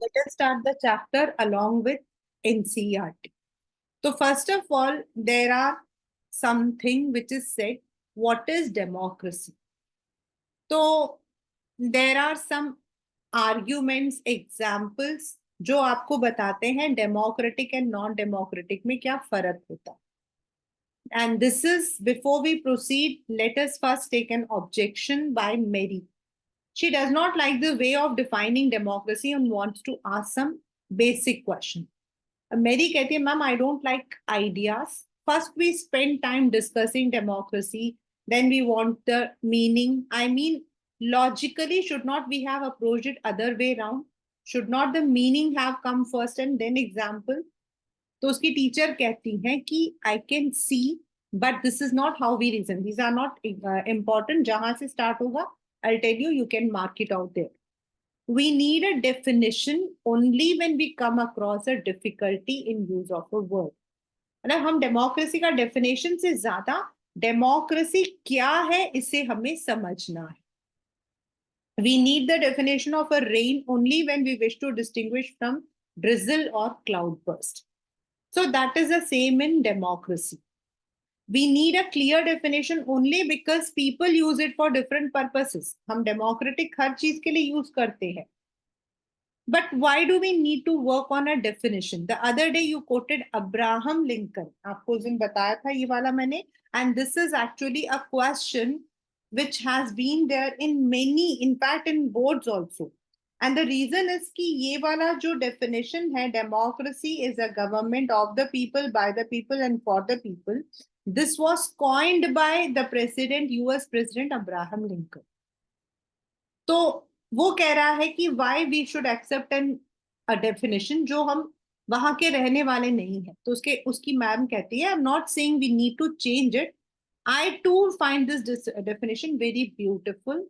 let us start the chapter along with NCERT. So first of all, there are something which is said, what is democracy? So there are some arguments, examples जो आपको बताते हैं democratic and non democratic में क्या फर्क होता है. And this is, before we proceed, let us first take an objection by Mary. She does not like the way of defining democracy and wants to ask some basic question. Mary कहती है, ma'am, I don't like ideas. First we spend time discussing democracy, then we want the meaning. I mean, logically, should not we have approached it other way around? Should not the meaning have come first and then example? तो उसकी teacher कहती हैं कि I can see but this is not how we reason, these are not important. जहां से start होगा I tell you, you can mark it out there. We need a definition only when we come across a difficulty in use of a word. मतलब हम democracy का definition से ज्यादा democracy क्या है इसे हमें समझना है. We need the definition of a rain only when we wish to distinguish from drizzle or cloudburst. So that is the same in democracy. We need a clear definition only because people use it for different purposes. हम democratic हर चीज के लिए use करते हैं. But why do we need to work on a definition? The other day you quoted Abraham Lincoln. आपको उस दिन बताया था ये वाला मैंने. And this is actually a question which has been there in many, in fact in boards also. And the reason is कि ये वाला जो definition है, democracy is a government of the people, by the people and for the people. This was coined by the president, US President Abraham Lincoln. तो वो कह रहा है कि why we should accept a definition जो हम वहां के रहने वाले नहीं है. तो उसकी मैम कहती है, I'm not saying we need to change it. I too find this definition very beautiful,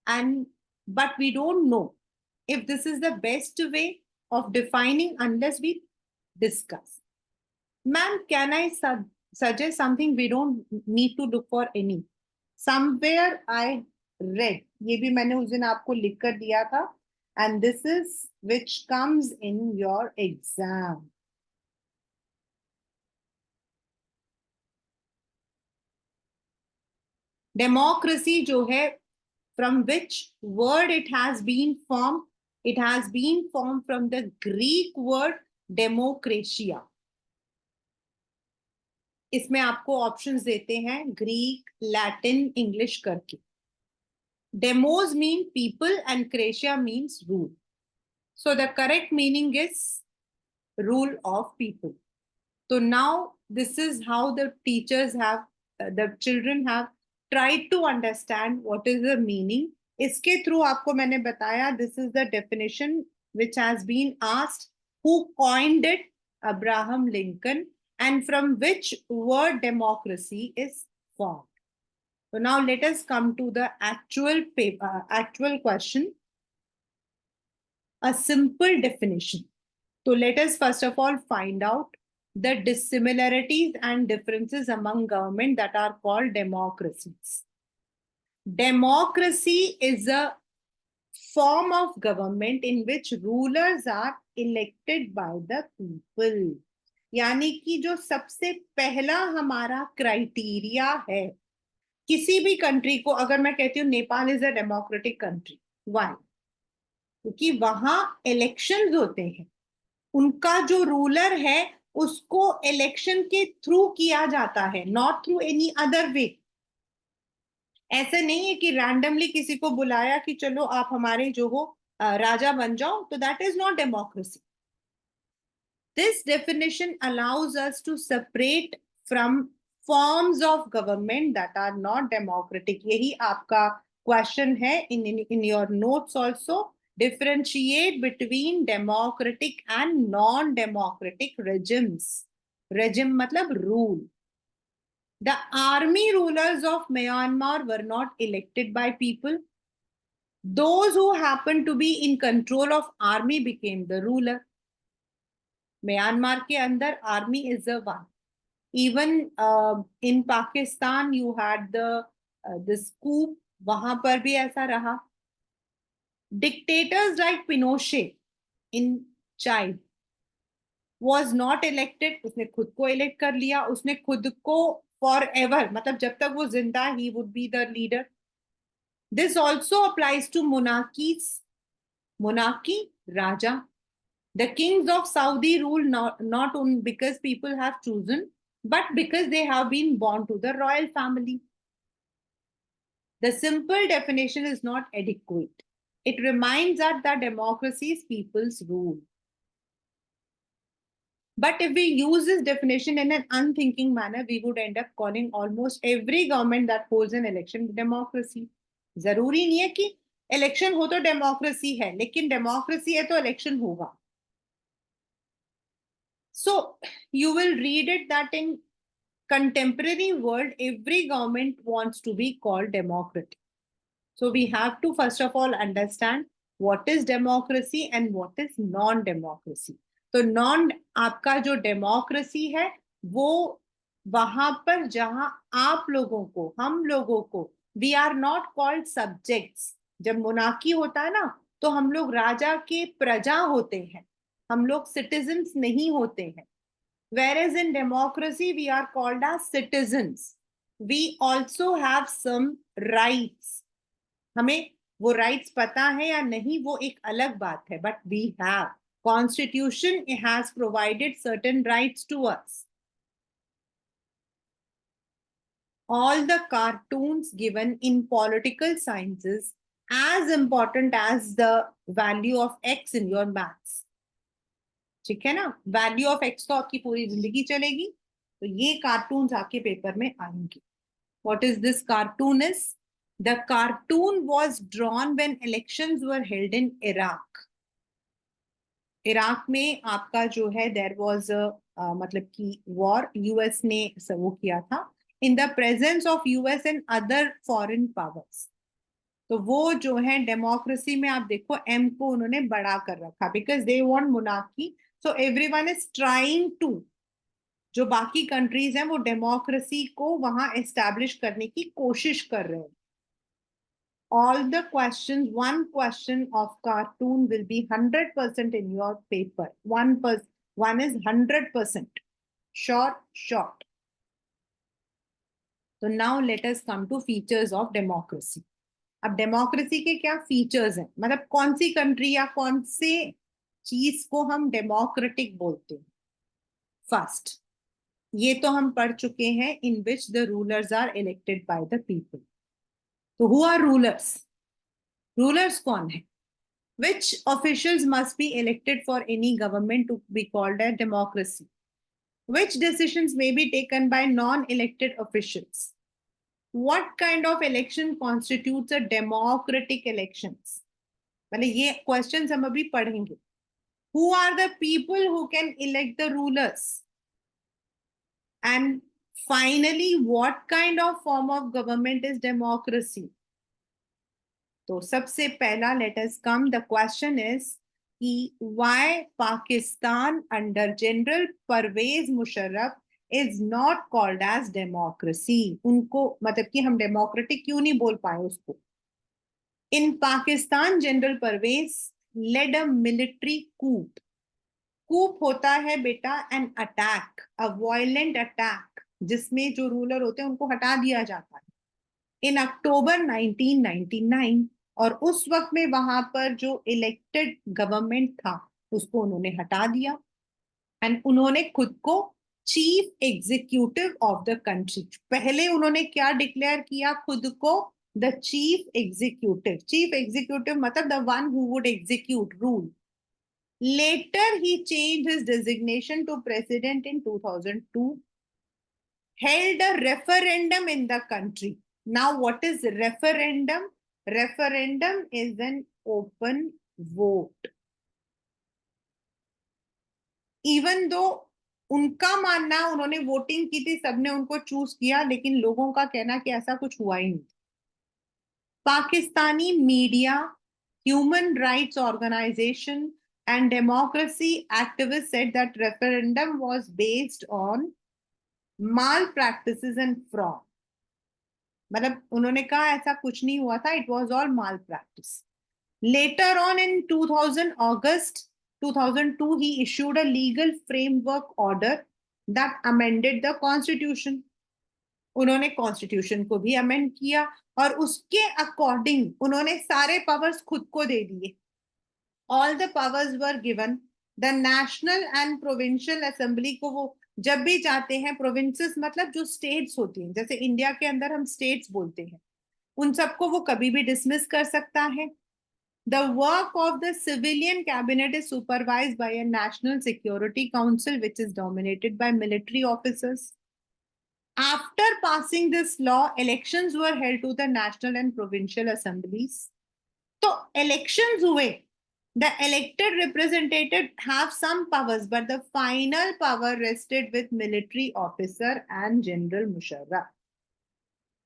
and but we don't know if this is the best way of defining unless we discuss. Ma'am, can I suggest something? We don't need to look for any. Somewhere I read, ये भी मैंने उस दिन आपको लिख कर दिया था, and this is which comes in your exam. Democracy जो है, from which word it has been formed? It has been formed from the Greek word democratia. इसमें आपको ऑप्शंस देते हैं ग्रीक, लैटिन, इंग्लिश करके. Demos mean people and Kratia means rule. So the correct meaning is rule of people. So now this is how the teachers have, the children have tried to understand what is the meaning. इसके through आपको मैंने बताया, this is the definition which has been asked, who coined it? Abraham Lincoln, and from which word democracy is formed. So now let us come to the actual question. A simple definition. So let us first of all find out the dissimilarities and differences among government that are called democracies. Democracy is a form of government in which rulers are elected by the people. यानी कि जो सबसे पहला हमारा criteria है किसी भी country को, अगर मैं कहती हूँ Nepal is a democratic country, why? क्योंकि वहां इलेक्शंस होते हैं, उनका जो रूलर है उसको इलेक्शन के थ्रू किया जाता है, not through any other way. ऐसे नहीं है कि रैंडमली किसी को बुलाया कि चलो आप हमारे जो हो राजा बन जाओ, तो that is not democracy. This definition allows us to separate from forms of government that are not democratic. यही आपका क्वेश्चन है in your notes also. Differentiate between democratic and non-democratic regimes. Regime मतलब rule. The army rulers of Myanmar were not elected by people. Those who happened to be in control of army became the ruler. Myanmar के अंदर army is the one. Even in Pakistan you had this coup, वहां पर भी ऐसा रहा. Dictators like Pinochet, in child was not elected, उसने खुद को elect कर लिया, उसने खुद को forever, मतलब जब तक वो जिंदा, he would be the leader. This also applies to monarchies. Monarchy, Raja. The kings of Saudi rule not only because people have chosen, but because they have been born to the royal family. The simple definition is not adequate. It reminds us that democracy is people's rule. But if we use this definition in an unthinking manner, we would end up calling almost every government that holds an election democracy. जरूरी नहीं है कि election हो तो democracy है, लेकिन democracy है तो इलेक्शन होगा. So you will read it that in contemporary world, every government wants to be called democratic. So we have to first of all understand what is democracy and what is non-democracy. तो non आपका जो democracy है वो वहां पर जहां आप लोगों को, हम लोगों को, we are not called subjects. जब मोनार्की होता है ना तो हम लोग राजा के प्रजा होते हैं, हम लोग सिटीजन्स नहीं होते हैं. Whereas in democracy we are called as citizens. We also have some rights. हमें वो राइट्स पता है या नहीं वो एक अलग बात है, but we have, constitution has provided certain rights to us. All the cartoons given in political sciences as important as the value of x in your maths. ठीक है ना, वैल्यू ऑफ एक्स तो आपकी पूरी जिंदगी चलेगी, तो ये कार्टून्स आपके पेपर में आएंगे. What is this cartoon is The cartoon was drawn when elections were held in Iraq. Iraq में आपका जो है देयर वाज मतलब कि वॉर यूएस ने वो किया था in the presence of US and other foreign powers. तो वो जो है डेमोक्रेसी में आप देखो एम को उन्होंने बढ़ा कर रखा because they want monarchy. So everyone is trying to, जो बाकी कंट्रीज हैं वो डेमोक्रेसी को वहां एस्टैब्लिश करने की कोशिश कर रहे हैं. All the questions, one question of cartoon will be 100% in your paper. One is 100%. Short. So now let us come to features of democracy. अब डेमोक्रेसी के क्या फीचर्स हैं, मतलब कौन सी कंट्री या कौन से चीज को हम डेमोक्रेटिक बोलते हैं. फर्स्ट, ये तो हम पढ़ चुके हैं, in which the rulers are elected by the people. तो हु आर रूलर्स? रूलर्स कौन है? Which officials must be elected for any government to be called a democracy? Which decisions may be taken by non-elected officials? What kind of election constitutes a democratic elections? मतलब ये questions हम अभी पढ़ेंगे. Who are the people who can elect the rulers? And finally, what kind of form of government is democracy? तो सबसे पहला let us come, the question is कि why Pakistan under general Pervez Musharraf is not called as democracy. उनको मतलब कि हम democratic क्यों नहीं बोल पाए उसको. In Pakistan general Pervez led a military coup. Coup होता है बेटा an attack, a violent attack, जिसमें जो रूलर होते हैं उनको हटा दिया जाता है. इन अक्टूबर 1999, और उस वक्त में वहां पर जो इलेक्टेड गवर्नमेंट था उसको उन्होंने हटा दिया एंड उन्होंने खुद को chief executive of the country. पहले उन्होंने क्या डिक्लेयर किया खुद को? The chief executive. Chief executive मतलब the one who would execute rule. Later he change his designation to president in 2002. held a referendum in the country. Now what is referendum? Referendum is an open vote. Even though उनका मानना, उन्होंने voting की थी, सबने उनको choose किया, लेकिन लोगों का कहना कि ऐसा कुछ हुआ ही नहीं. Pakistani media, human rights organisation and democracy activists said that referendum was based on malpractices and fraud. मतलब उन्होंने कहा ऐसा कुछ नहीं हुआ था, it was all mall practice. Later on in 2000 August 2002 he issued a legal framework order that amended the constitution. उन्होंने constitution को भी अमेंड किया और उसके अकॉर्डिंग उन्होंने सारे पावर्स खुद को दे दिए. All the powers were given. The national and provincial assembly को वो जब भी चाहते हैं, प्रोविंसेस मतलब जो स्टेट्स होती हैं, जैसे इंडिया के अंदर हम स्टेट्स बोलते हैं, उन सबको वो कभी भी डिसमिस कर सकता है. The work of the civilian cabinet is supervised by a national security council which is dominated by military officers. After passing this law, elections were held to the national and provincial assemblies. So elections हुए. The elected representative have some powers, but the final power rested with military officer and General Musharraf.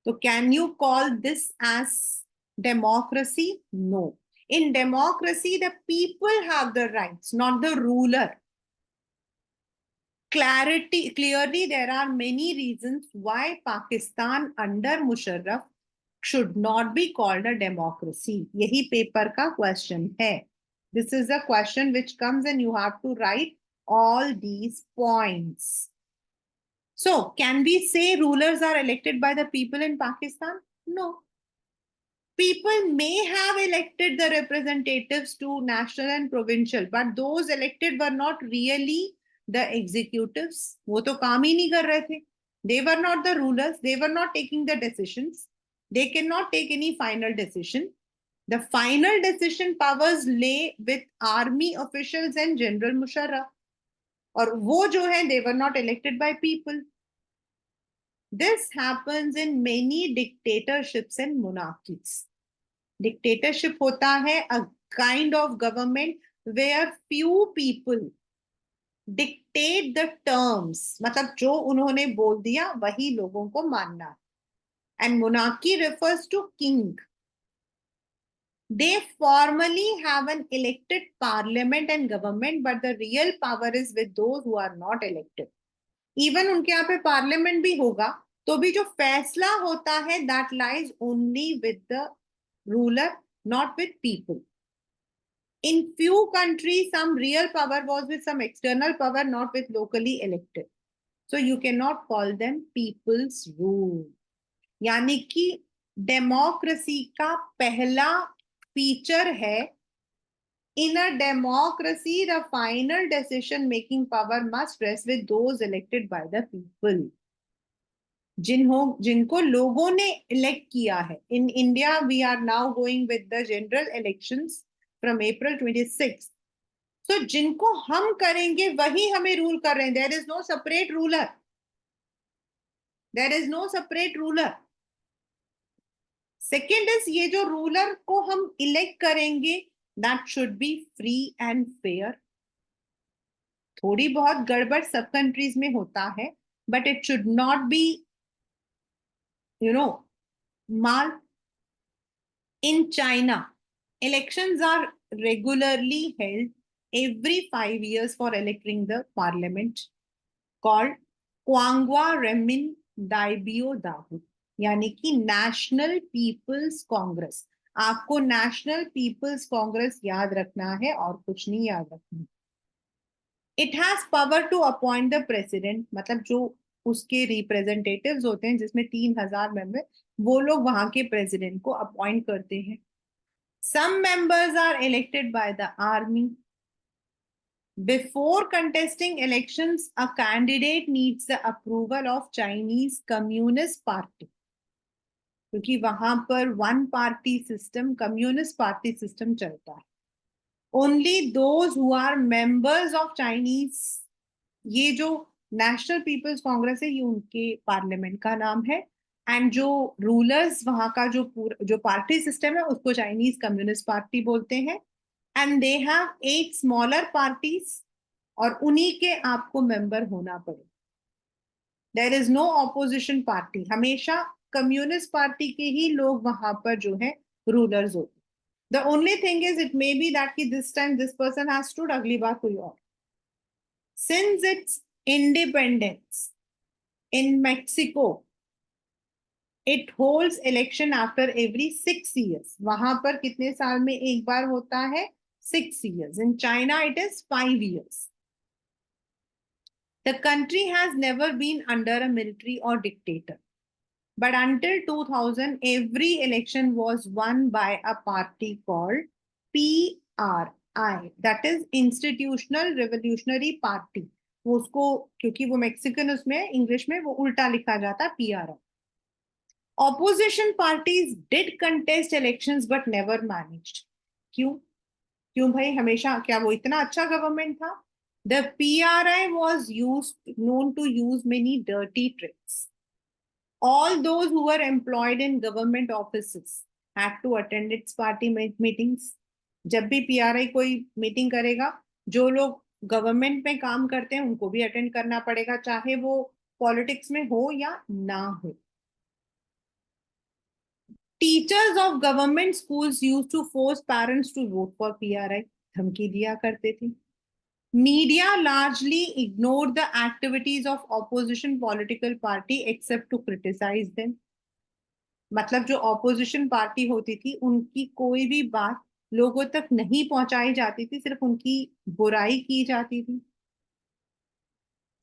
So can you call this as democracy? No. In democracy, the people have the rights, not the ruler. Clearly, there are many reasons why Pakistan under Musharraf should not be called a democracy. यही paper का question है. This is a question which comes and you have to write all these points. So, can we say rulers are elected by the people in Pakistan? No. People may have elected the representatives to national and provincial, but those elected were not really the executives. वो तो काम ही नहीं कर रहे थे. They were not the rulers. They were not taking the decisions. They cannot take any final decision. The final decision powers lay with army officials and General Musharraf. और वो जो है, they were not elected by people. This happens in many dictatorships and monarchies. Dictatorship होता है a kind of government where few people dictate the terms. मतलब जो उन्होंने बोल दिया वही लोगों को मानना. And monarchy refers to king. They formally have an elected parliament and government, but the real power is with those who are not elected. Even उनके यहाँ पे पार्लियामेंट भी होगा तो भी जो फैसला होता है that lies only with the ruler, not with people. In few countries, some real power was with some external power, not with locally elected. So you cannot call them people's rule. यानी कि democracy का पहला feature है, in a democracy, the final decision-making power must rest with those elected by the people. जिनको लोगों ने elect किया है. In India, we are now going with the general elections from April 26th. So जिनको हम करेंगे वही हमें रूल कर रहे हैं. There is no separate ruler. There is no separate ruler. Second is ये जो रूलर को हम इलेक्ट करेंगे, that should be free and fair. थोड़ी बहुत गड़बड़ सब कंट्रीज में होता है, but it should not be, mal. In China, elections are regularly held every 5 years for electing the parliament, called Kwangwa Remin Daibyo Dahu, यानी कि नेशनल पीपल्स कांग्रेस. आपको नेशनल पीपल्स कांग्रेस याद रखना है और कुछ नहीं याद रखना. It has power to appoint the president, मतलब जो उसके रिप्रेजेंटेटिव्स होते हैं जिसमें 3000 मेंबर, वो लोग वहां के प्रेसिडेंट को अपॉइंट करते हैं. Some members are elected by the army. Before contesting elections, a candidate needs the approval of Chinese Communist Party. क्योंकि वहां पर one party system, communist party system चलता है. Only those who are members of Chinese, ये जो national peoples Congress है, ये उनके पार्लियामेंट का नाम है. एंड जो रूलर्स वहां का जो पार्टी सिस्टम है उसको चाइनीज कम्युनिस्ट पार्टी बोलते हैं. And they have 8 smaller parties और उन्हीं के आपको मेंबर होना पड़े. There is no opposition party. हमेशा कम्युनिस्ट पार्टी के ही लोग वहां पर जो है रूलर्स होते. The only thing is it may be that कि this time this person has stood, अगली बार कोई और. Since its independence in Mexico, it holds election after every 6 years. वहां पर कितने साल में एक बार होता है? 6 years. In China, it is 5 years. The country has never been under a military or dictator. But until 2000, every election was won by a party called PRI, that is Institutional Revolutionary Party. वो उसको क्योंकि वो Mexican उसमें English में वो उल्टा लिखा जाता है PRI. Opposition parties did contest elections but never managed. क्यों? क्यों भाई? हमेशा क्या वो इतना अच्छा गवर्नमेंट था? The PRI was known to use many dirty tricks. All those who were employed in government offices had to attend its party meetings. जब भी PRI कोई मीटिंग करेगा, जो लोग गवर्नमेंट में काम करते हैं उनको भी अटेंड करना पड़ेगा, चाहे वो पॉलिटिक्स में हो या ना हो. Teachers of government schools used to force parents to vote for PRI. धमकी दिया करते थे. Media largely ignored the activities of opposition political party except to criticize them. मतलब जो ऑपोजिशन पार्टी होती थी उनकी कोई भी बात लोगों तक नहीं पहुंचाई जाती थी, सिर्फ उनकी बुराई की जाती थी.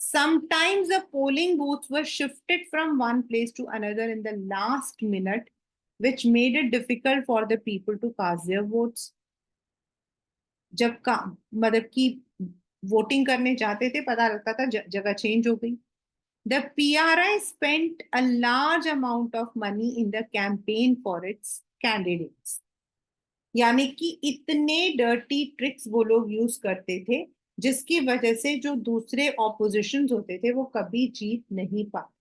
Sometimes the polling booths were shifted from one place to another in the last minute, which made it difficult for the people to cast their votes. जब का मतलब कि वोटिंग करने जाते थे, पता लगता था जगह चेंज हो गई. The PRI spent a large amount of money in the campaign for its candidates. यानी कि इतने डर्टी ट्रिक्स वो लोग यूज करते थे जिसकी वजह से जो दूसरे ऑपोजिशंस होते थे वो कभी जीत नहीं पाते.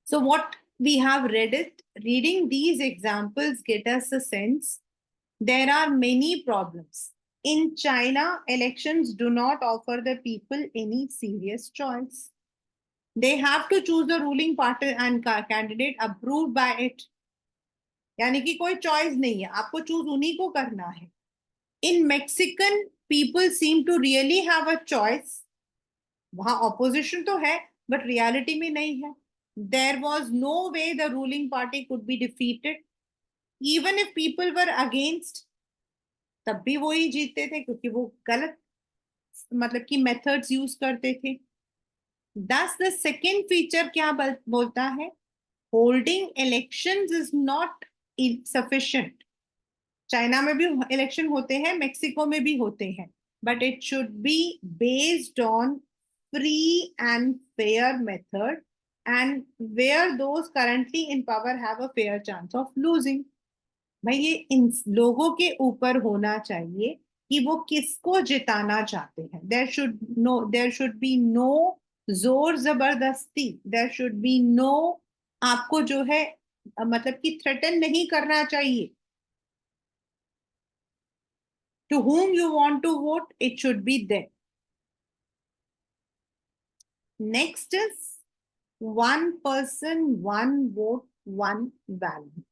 So what we have reading these examples get us a sense there are many problems. In China, elections do not offer the people any serious choice. They have to choose the ruling party and candidate approved by it. यानी कि कोई choice नहीं है, आपको choose उन्हीं को करना है. In Mexican people seem to really have a choice. वहां ऑपोजिशन तो है बट रियलिटी में नहीं है. There was no way the ruling party could be defeated. Even if people were against, तब भी वो ही जीतते थे क्योंकि वो गलत मतलब कि मेथड्स यूज करते थे. Thus, the second feature क्या बोलता है? Holding elections is not sufficient. China में भी इलेक्शन होते हैं, मेक्सिको में भी होते हैं, but it should be based on free and fair method and where those currently in power have a fair chance of losing. भाई ये इन लोगों के ऊपर होना चाहिए कि वो किसको जिताना चाहते हैं. there should be no जोर जबरदस्ती. देयर शुड बी नो, आपको जो है मतलब कि थ्रेटन नहीं करना चाहिए. To whom you want to vote, it should be there. Next is one person, one vote, one value.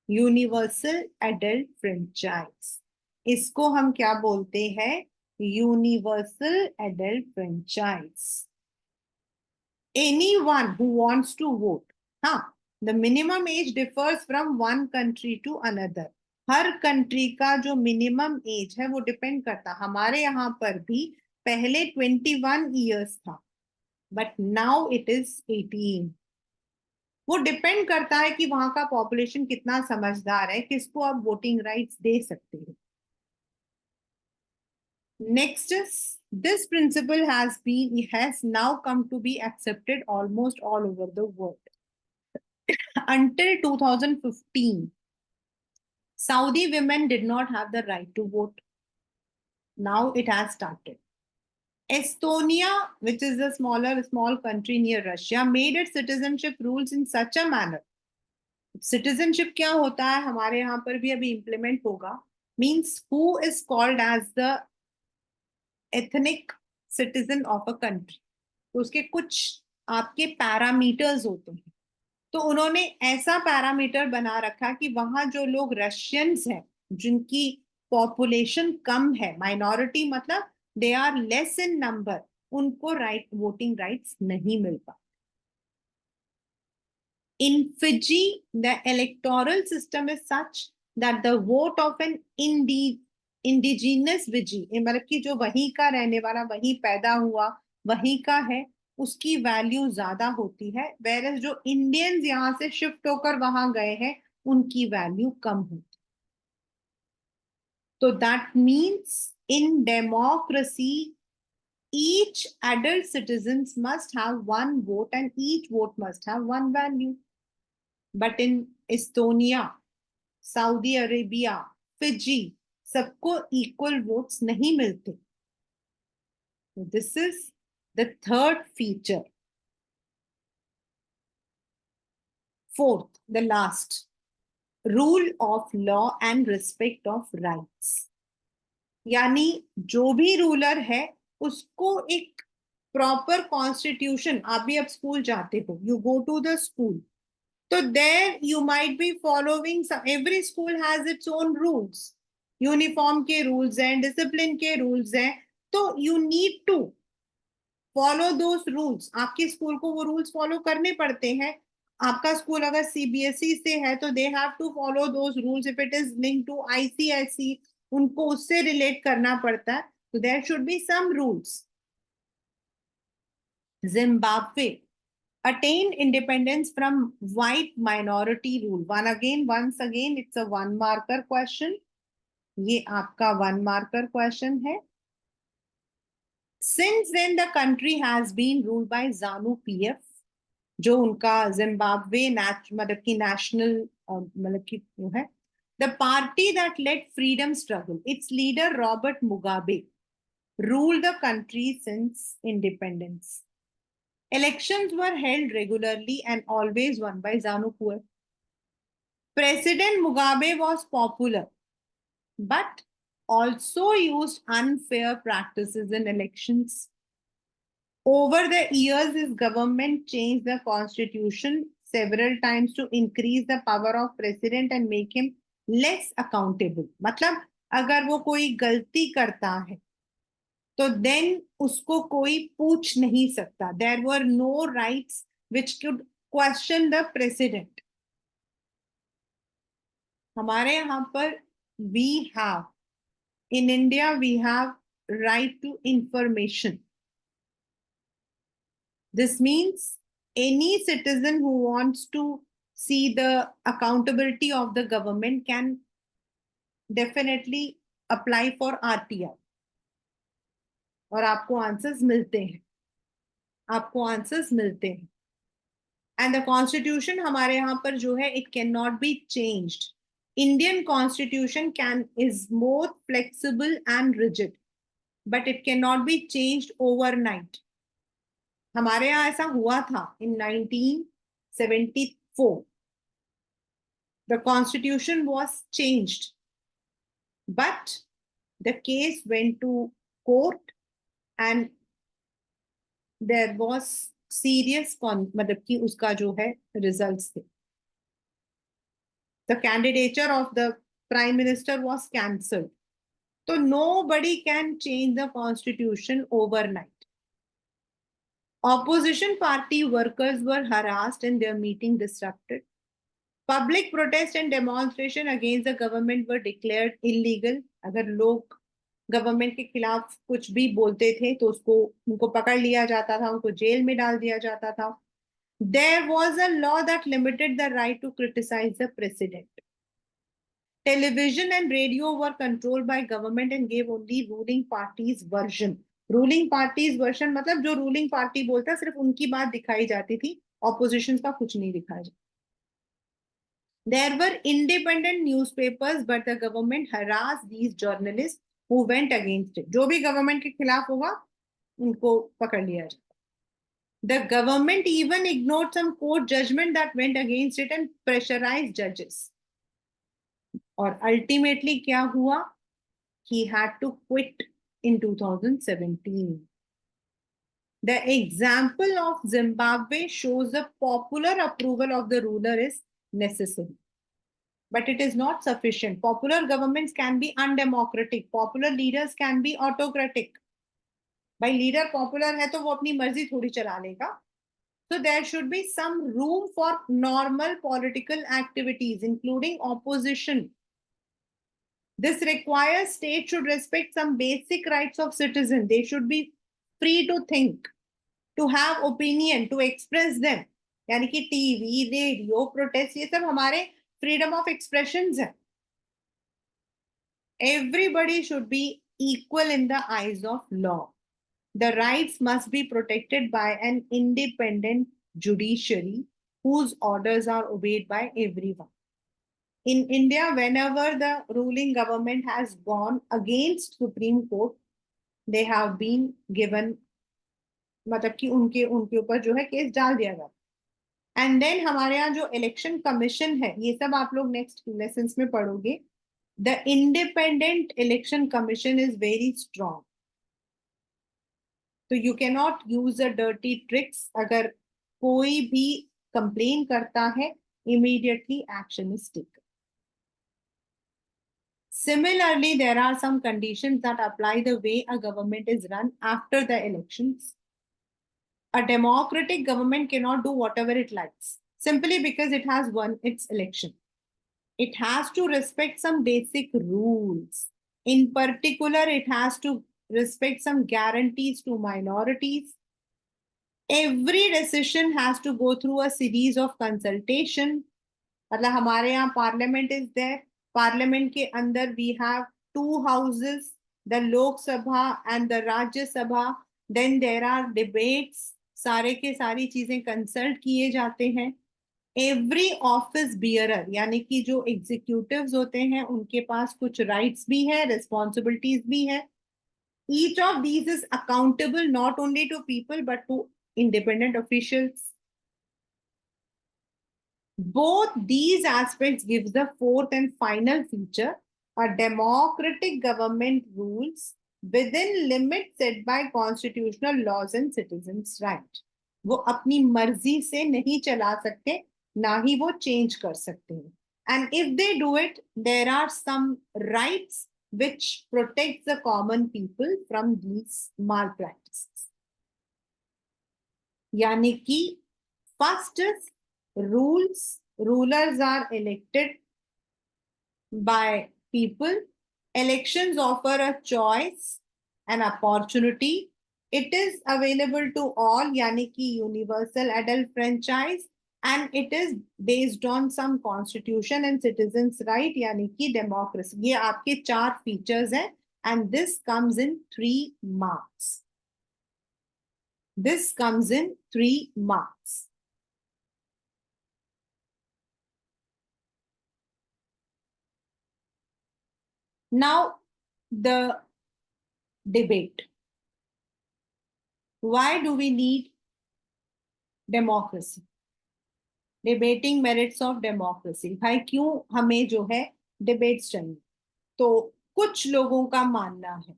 Universal adult franchise. इसको हम क्या बोलते हैं? Universal adult franchise. Anyone who wants to vote. हाँ, the minimum age differs from one country to another. Her country का जो minimum age है वो डिपेंड करता. हमारे यहाँ पर भी पहले 21 ईयर्स था बट नाउ इट इज 18. वो डिपेंड करता है कि वहां का पॉपुलेशन कितना समझदार है, किसको आप वोटिंग राइट्स दे सकते हैं. Next is this principle has now come to be accepted almost all over the world. Until 2015, Saudi women did not have the right to vote. Now it has started. Estonia, which is a small country near Russia, made its citizenship rules in such a manner. Citizenship क्या होता है हमारे यहाँ पर भी अभी implement होगा. Means who is called as the ethnic citizen of a country. तो उसके कुछ आपके पैरामीटर्स होते हैं. तो उन्होंने ऐसा पैरामीटर बना रखा कि वहां जो लोग रशियंस हैं जिनकी पॉपुलेशन कम है, माइनॉरिटी मतलब they are less in number, उनको वोटिंग राइट्स नहीं मिल पाते. In Fiji, the electoral system is such that the vote of an indigenous विजी, मतलब कि जो वहीं का रहने वाला, वहीं पैदा हुआ, वहीं का है, उसकी वैल्यू ज्यादा होती है, whereas जो इंडियंस यहाँ से शिफ्ट होकर वहां गए हैं उनकी वैल्यू कम होती है. तो that means in democracy each adult citizens must have one vote and each vote must have one value. But in Estonia, Saudi Arabia, Fiji, सबको इक्वल वोट्स नहीं मिलते. This is the third feature. Fourth, the last, rule of law and respect of rights. यानी जो भी ruler है उसको एक proper constitution, आप भी अब स्कूल जाते हो, you go to the school, so there you might be following some, every school has its own rules, uniform के रूल्स हैं, डिसिप्लिन के रूल्स हैं, तो you need to follow those rules. आपके स्कूल को वो रूल्स फॉलो करने पड़ते हैं. आपका स्कूल अगर सीबीएसई से है तो they have to follow those rules. If it is link to ICSE, उनको उससे रिलेट करना पड़ता है. तो there should be some rules. Zimbabwe attained independence from white minority rule. Once again, it's a one marker question. ये आपका one marker question है. Since then, the country has been ruled by ZANU PF, जो उनका Zimbabwe मतलब की national मतलब की वो है. The party that led freedom struggle, its leader Robert Mugabe, ruled the country since independence. Elections were held regularly and always won by ZANU-PF. President Mugabe was popular, but also used unfair practices in elections. Over the years, his government changed the constitution several times to increase the power of president and make him less accountable. मतलब अगर वो कोई गलती करता है तो then उसको कोई पूछ नहीं सकता. There were no rights which could question the president. हमारे यहाँ पर we have, in India we have right to information. This means any citizen who wants to see the accountability of the government can definitely apply for RTI. और आपको answers मिलते हैं, आपको answers मिलते हैं. एंड द कॉन्स्टिट्यूशन हमारे यहाँ पर जो है, it can not be changed. Indian constitution can is both flexible and rigid, but it can not be changed overnight. हमारे यहाँ ऐसा हुआ था in 1974. The constitution was changed, but the case went to court and there was serious मतलब कि उसका जो है रिजल्ट्स थे. The candidature of the prime minister was cancelled. तो nobody can change the constitution overnight. Opposition party workers were harassed and their meeting disrupted. Public protest and demonstration against the government were declared illegal. अगर लोग government के खिलाफ कुछ भी बोलते थे तो उसको उनको पकड़ लिया जाता था, उनको जेल में डाल दिया जाता था. There was a law that limited the right to criticize the president. Television and radio were controlled by government and gave only ruling parties version. Ruling parties version मतलब जो रूलिंग पार्टी बोलता है सिर्फ उनकी बात दिखाई जाती थी, ऑपोजिशन का कुछ नहीं दिखाया जाता. There were independent newspapers, but the government harassed these journalists who went against it. जो भी गवर्नमेंट के खिलाफ होगा उनको पकड़ लिया जाता. The government even ignored some court judgment that went against it and pressurized judges. और ultimately क्या हुआ? He had to quit in 2017. The example of Zimbabwe shows the popular approval of the ruler is necessary, but it is not sufficient. Popular governments can be undemocratic. Popular leaders can be autocratic. भाई leader popular है तो वो अपनी मर्जी थोड़ी चला लेगा. So there should be some room for normal political activities, including opposition. This requires state should respect some basic rights of citizen. They should be free to think, to have opinion, to express them. यानी कि TV, radio, protest, ये सब हमारे freedom of expression है. Everybody should be equal in the eyes of law. The rights must be protected by an independent judiciary whose orders are obeyed by everyone. In India, whenever the ruling government has gone against Supreme Court, they have been given, मतलब कि उनके ऊपर जो है case डाल दिया गया. And then हमारे यहाँ जो इलेक्शन कमीशन है, ये सब आप लोग नेक्स्ट लेसन में पढ़ोगे. The independent election commission is very strong. तो you can not use a dirty tricks. अगर कोई भी कंप्लेन करता है, immediately action is taken. Similarly, there are some conditions that apply the way a government is run after the elections. A democratic government cannot do whatever it likes simply because it has won its election. It has to respect some basic rules. In particular, it has to respect some guarantees to minorities. Every decision has to go through a series of consultation. मतलब हमारे यहाँ parliament is there. Parliament के अंदर we have two houses, the Lok Sabha and the Rajya Sabha. Then there are debates. सारे के सारी चीजें consult किए जाते हैं. एवरी ऑफिस बियरर यानी कि जो एग्जीक्यूटिव्स होते हैं, उनके पास कुछ राइट्स भी है, रिस्पॉन्सिबिलिटीज भी है. Each of these is accountable not only to people but to independent officials. Both these aspects gives the fourth and final feature: a democratic government rules within limits set by constitutional laws and citizens' right. वो अपनी मर्जी से नहीं चला सकते, ना ही वो change कर सकते हैं. And if they do it, there are some rights which protect the common people from these malpractices. यानी कि first is rulers are elected by people. Elections offer a choice, an opportunity. It is available to all, यानी कि universal adult franchise, and it is based on some constitution and citizens right, यानी कि democracy. ये आपके 4 features हैं, and this comes in 3 marks. This comes in 3 marks. Now, the debate. Why do we need democracy? Debating merits of democracy. भाई क्यों हमें जो है debates चाहिए? तो कुछ लोगों का मानना है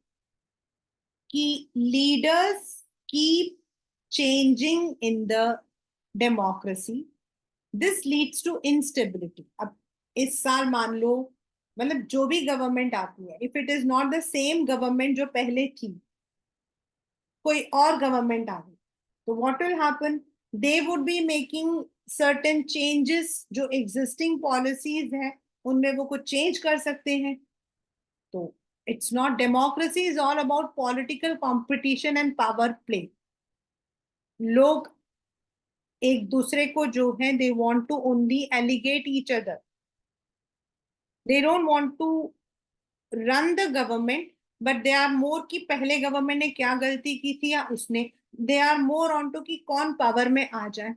कि leaders keep changing in the democracy. This leads to instability. अब इस साल मान लो, मतलब जो भी गवर्नमेंट आती है, if it is not the same government जो पहले थी, कोई और गवर्नमेंट आ गई, तो what will happen? They would be making certain changes. जो एग्जिस्टिंग पॉलिसीज हैं उनमें वो कुछ चेंज कर सकते हैं. तो it's not democracy, is all about political competition and power play. लोग एक दूसरे को जो है, they want to only allegate each other. They don't want to run the government, but they are more कि पहले गवर्नमेंट ने क्या गलती की थी या उसने. They are more on to कि कौन पावर में आ जाए.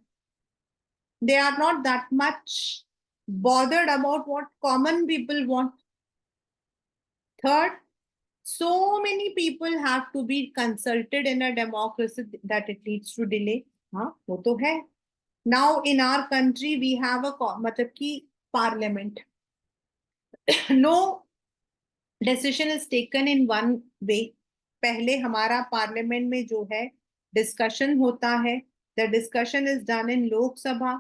They are not that much bothered about what common people want. Third, so many people have to be consulted in a democracy that it leads to delay. हाँ, वो तो है. Now in our country we have a मतलब कि parliament. No decision is taken in one way. पहले हमारा parliament में जो है डिस्कशन होता है. The discussion is done in Lok Sabha,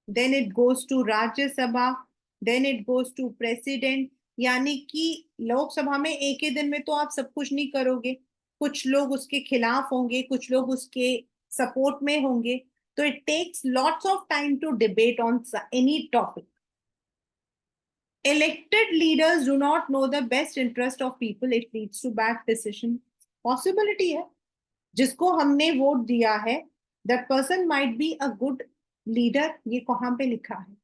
then it goes to Rajya Sabha, then it goes to president. यानी कि लोकसभा में एक ही दिन में तो आप सब कुछ नहीं करोगे. कुछ लोग उसके खिलाफ होंगे, कुछ लोग उसके सपोर्ट में होंगे. तो it takes lots of time to debate on any topic. Elected leaders do not know the best interest of people, it leads to bad decision. Possibility है, जिसको हमने वोट दिया है, that person might be a good leader, ये कहाँ पे लिखा है?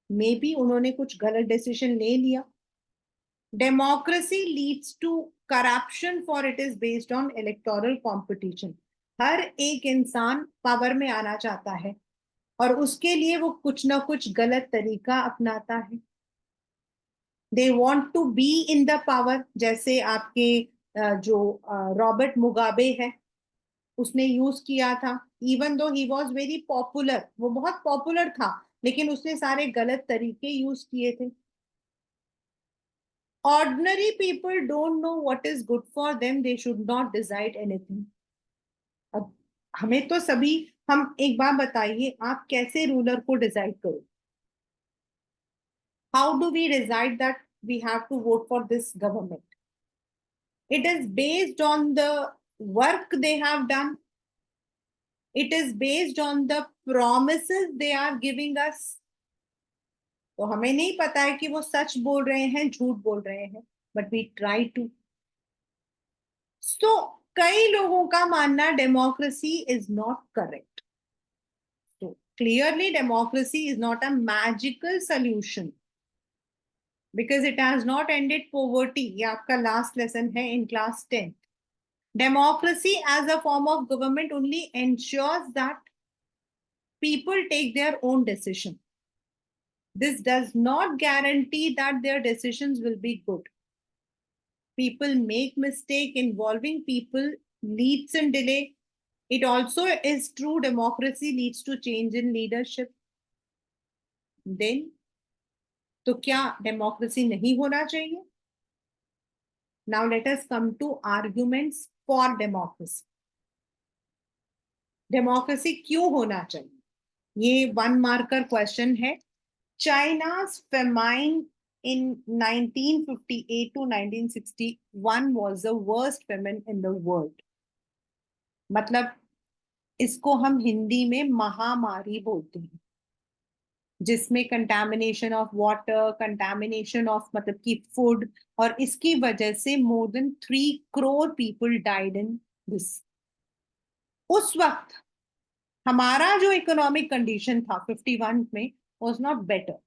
मे बी उन्होंने कुछ गलत डिसीजन ले लिया. Democracy leads to corruption for it is based on electoral competition. हर एक इंसान पावर में आना चाहता है और उसके लिए वो कुछ ना कुछ गलत तरीका अपनाता है. They want to be in the power. जैसे आपके जो रॉबर्ट मुगाबे है, उसने यूज किया था. Even though he was very popular, वो बहुत पॉपुलर था, लेकिन उसने सारे गलत तरीके यूज किए थे. Ordinary people don't know what is good for them. They should not decide anything. अब हमें तो सभी, हम एक बार बताइए, आप कैसे रूलर को डिसाइड करो? How do we decide that we have to vote for this government? It is based on the work they have done. It is based on the promises they are giving us. तो हमें नहीं पता है कि वो सच बोल रहे हैं, झूठ बोल रहे हैं, but we try to. So कई लोगों का मानना डेमोक्रेसी इज नॉट करेक्ट. तो clearly democracy is not a magical solution because it has not ended poverty. ये आपका लास्ट लेसन है in class 10. Democracy as a form of government only ensures that people take their own decision. This does not guarantee that their decisions will be good. People make mistake. Involving people leads in delay. It also is true democracy leads to change in leadership. Then तो क्या democracy नहीं होना चाहिए? Now let us come to arguments for democracy. Democracy क्यों होना चाहिए? ये 1 marker question है. China's famine in 1958 to 1961 was the worst famine in the world. मतलब इसको हम हिंदी में महामारी बोलते हैं, जिसमें contamination of water, contamination of मतलब की फूड, और इसकी वजह से more than 3 crore people died in this. उस वक्त हमारा जो इकोनॉमिक कंडीशन था 51 में was not better.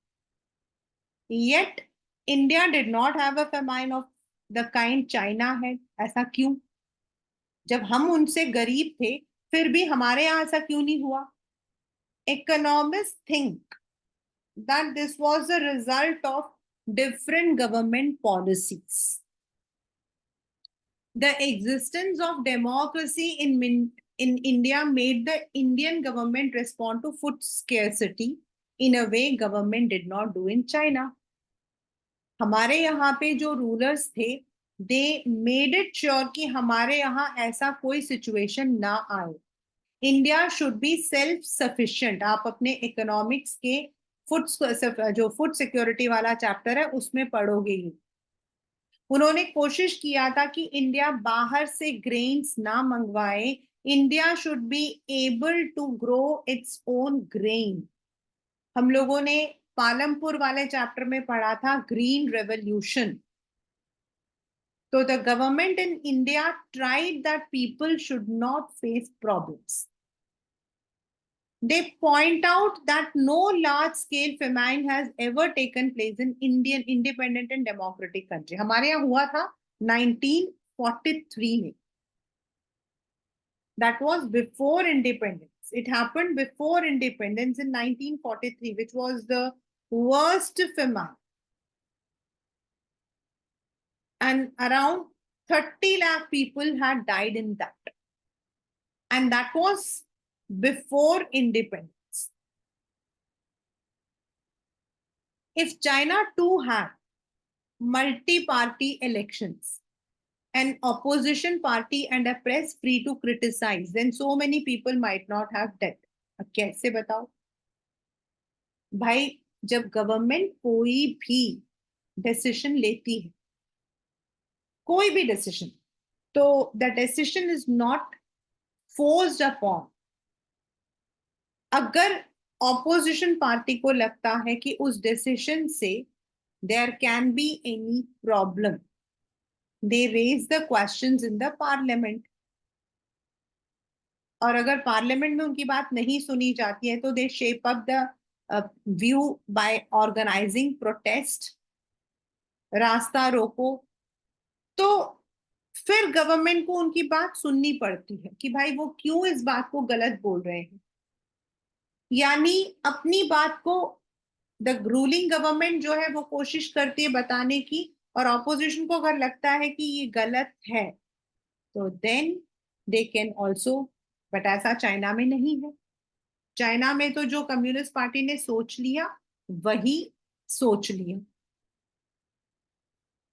Yet India did not have a famine of the kind China है. ऐसा क्यों? जब हम उनसे गरीब थे फिर भी हमारे यहां ऐसा क्यों नहीं हुआ? Economist think that this was the result of different government policies. The existence of democracy in India made the Indian government respond to food scarcity in a way government did not do in China. हमारे यहाँ पे जो rulers थे, they made it sure कि हमारे यहाँ ऐसा कोई सिचुएशन ना आए. India should be self sufficient. आप अपने इकोनॉमिक्स के फूड जो फूड सिक्योरिटी वाला चैप्टर है उसमें पढ़ोगे ही. उन्होंने कोशिश किया था कि इंडिया बाहर से ग्रेन्स ना मंगवाए. India should be able to grow its own grain. हम लोगों ने पालमपुर वाले चैप्टर में पढ़ा था ग्रीन रेवोल्यूशन. तो the government in India tried that people should not face problems. They point out that no large-scale famine has ever taken place in Indian independent and democratic country. हमारे यहाँ हुआ था 1943 में. That was before independence. It happened before independence in 1943, which was the worst famine. And around 30 lakh people had died in that. And that was before independence. If China too had multi-party elections, an opposition party and a press free to criticize, then so many people might not have died. अब कैसे बताओ भाई? जब government कोई भी decision लेती है, कोई भी डिसीजन, तो the decision is not forced upon. अगर ऑपोजिशन पार्टी को लगता है कि उस डिसीजन से there can be any problem, they raise the questions in the parliament. और अगर पार्लियामेंट में उनकी बात नहीं सुनी जाती है तो they shape up the view by organising protest, रास्ता रोको। तो फिर गवर्नमेंट को उनकी बात सुननी पड़ती है कि भाई वो क्यों इस बात को गलत बोल रहे हैं। यानी अपनी बात को द रूलिंग गवर्नमेंट जो है वो कोशिश करती है बताने की, और ऑपोजिशन को अगर लगता है कि ये गलत है तो then they can also. But ऐसा चाइना में नहीं है। चाइना में तो जो कम्युनिस्ट पार्टी ने सोच लिया वही सोच लिया।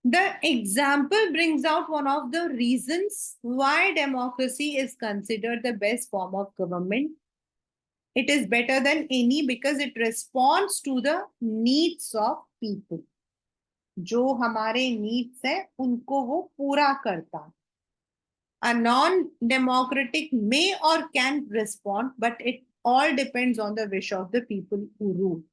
The example brings out one of the reasons why democracy is considered the best form of government. It is better than any because it responds to the needs of people. जो हमारे needs है उनको वो पूरा करता है। A non-democratic may or can respond, but it all depends on the wish of the people who rule.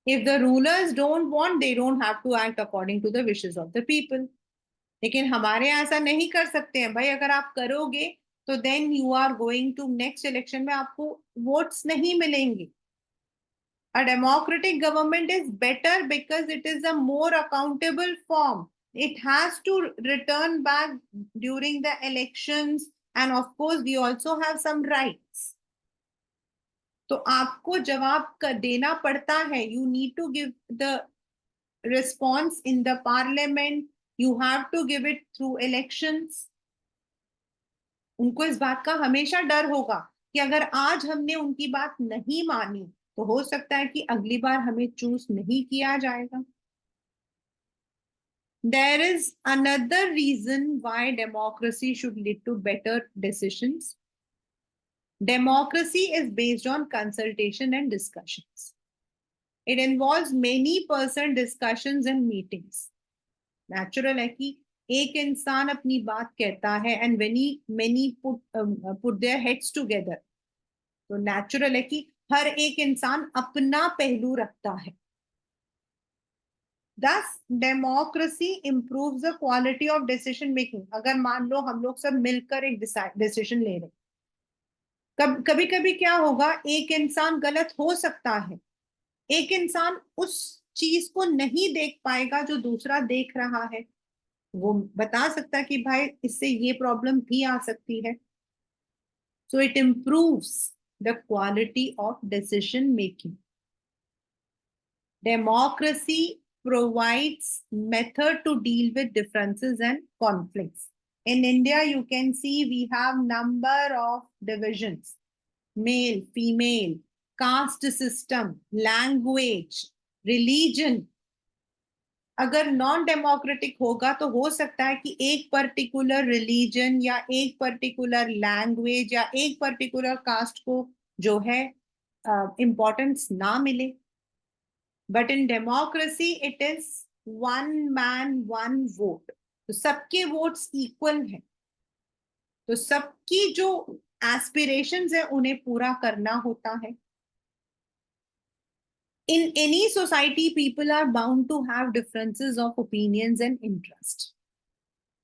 If the rulers don't want, they don't have to act according to the wishes of the people. लेकिन हमारे यहाँ ऐसा नहीं कर सकते हैं भाई। अगर आप करोगे तो then you are going to next election में आपको वोट्स नहीं मिलेंगे। A democratic government is better because it is a more accountable form. It has to return back during the elections, and of course we also have some rights. तो आपको जवाब देना पड़ता है। You need to give the response in the parliament. You have to give it through elections. उनको इस बात का हमेशा डर होगा कि अगर आज हमने उनकी बात नहीं मानी तो हो सकता है कि अगली बार हमें चूज नहीं किया जाएगा। There is another reason why democracy should lead to better decisions. Democracy is based on consultation and discussions. It involves many person discussions and meetings. Natural है कि एक इंसान अपनी बात कहता है and many put their heads together. तो natural है कि हर एक इंसान अपना पहलू रखता है। Thus, democracy improves the quality of decision making. अगर मान लो हम लोग सब मिलकर एक डिसीजन ले रहे, कभी कभी क्या होगा, एक इंसान गलत हो सकता है, एक इंसान उस चीज को नहीं देख पाएगा जो दूसरा देख रहा है। वो बता सकता है कि भाई इससे ये प्रॉब्लम भी आ सकती है। So it improves the quality of decision making. Democracy provides method to deal with differences and conflicts. In India, you can see we have number of divisions: male, female, caste system, language, religion. अगर non democratic होगा तो हो सकता है कि एक particular religion या एक पर्टिकुलर लैंग्वेज या एक पर्टिकुलर कास्ट को जो है इम्पोर्टेंस ना मिले। But in democracy it is one man one vote. तो सबके वोट्स इक्वल हैं, तो सबकी जो एस्पिरेशंस है उन्हें पूरा करना होता है। In any society, people are bound to have differences of opinions and interest.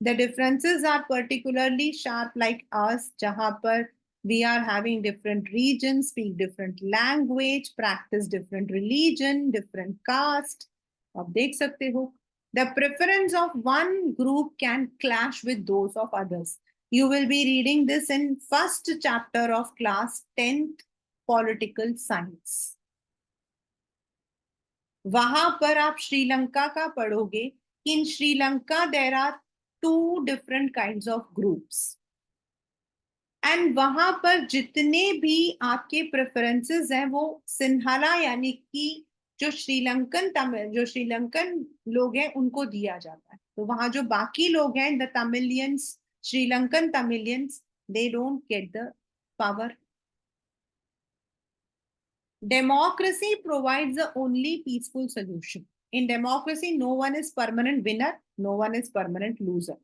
The differences are particularly sharp like us, जहां पर we are having different regions, speak different language, practice different religion, different caste. आप देख सकते हो, the preference of one group can clash with those of others. You will be reading this in first chapter of class 10th political science. वहां पर आप श्रीलंका का पढ़ोगे। In Sri Lanka there are two different kinds of groups, and वहां पर जितने भी आपके प्रेफरेंसेस हैं वो सिंहला यानी कि जो श्रीलंकन तमिल जो श्रीलंकन लोग हैं उनको दिया जाता है। तो वहां जो बाकी लोग हैं, the Tamilians, Sri Lankan Tamilians, they don't get the power. Democracy provides the only peaceful solution. In democracy, no one is permanent winner, no one is permanent loser.